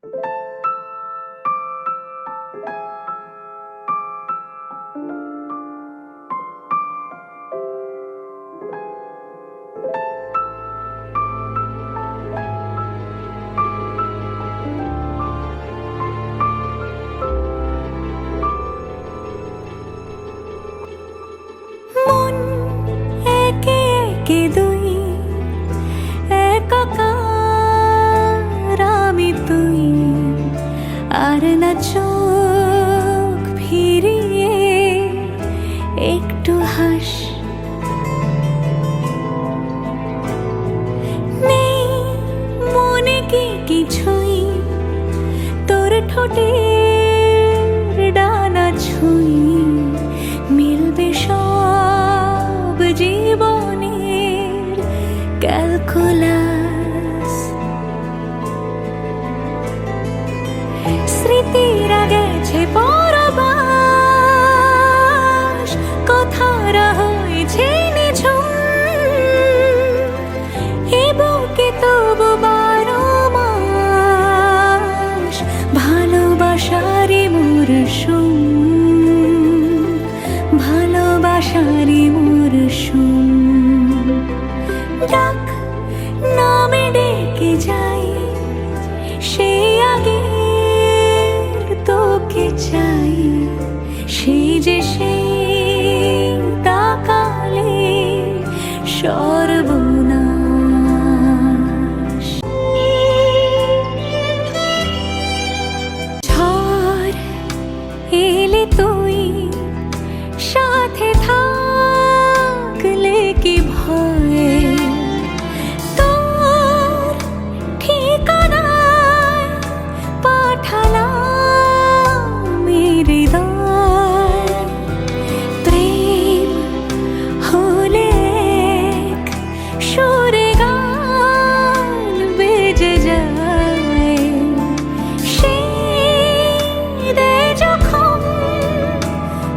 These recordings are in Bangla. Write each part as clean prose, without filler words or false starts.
মন একে একে দুই, একাকার আমি তুই, আর না চোখ ফিরিয়ে একটু হাস। নেই মনে কি কিছুই, তোর ঠোঁটের ডানা ছুঁই, মিলবে সব জীবনের ক্যালকুলাস। স্মৃতিরা গেছে পরবাস, কথারা হয়েছে নিঝুম, এ বুকে তবু 12 মাস ভালোবাসারই মরশুম, ভালোবাসারই মরশুম। ডাক নামে ডেকে যাই, সে আগের তোকে চাই, সেই যে সেই তাকালে সর্বনাশ। ঝড় এলে তুই সাথে থাকলে কি ভয়, তোর ঠিকানায় পাঠালাম হৃদয়। প্রেম হলে এক সুরে গান বেজে যায়, সেই দে যখন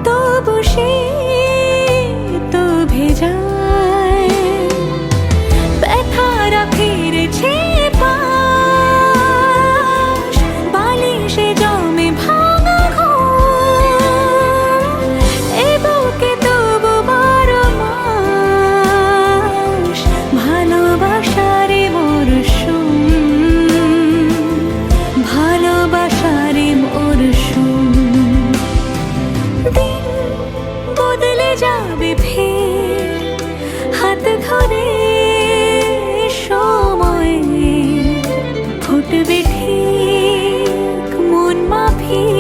তবু সে তো ভেজায়। ব্যথারা ফিরেছে পাশ, বালিশে জমে ভাঙা ঘুম, এ বুকে তবু 12 মাস ভালোবাসারই মরশুম, ভালোবাসারই মরশুম। দিন বদলে যাবে ফের হাত ধরে সময়ে, ফুটবে ঠিক মন মাফিক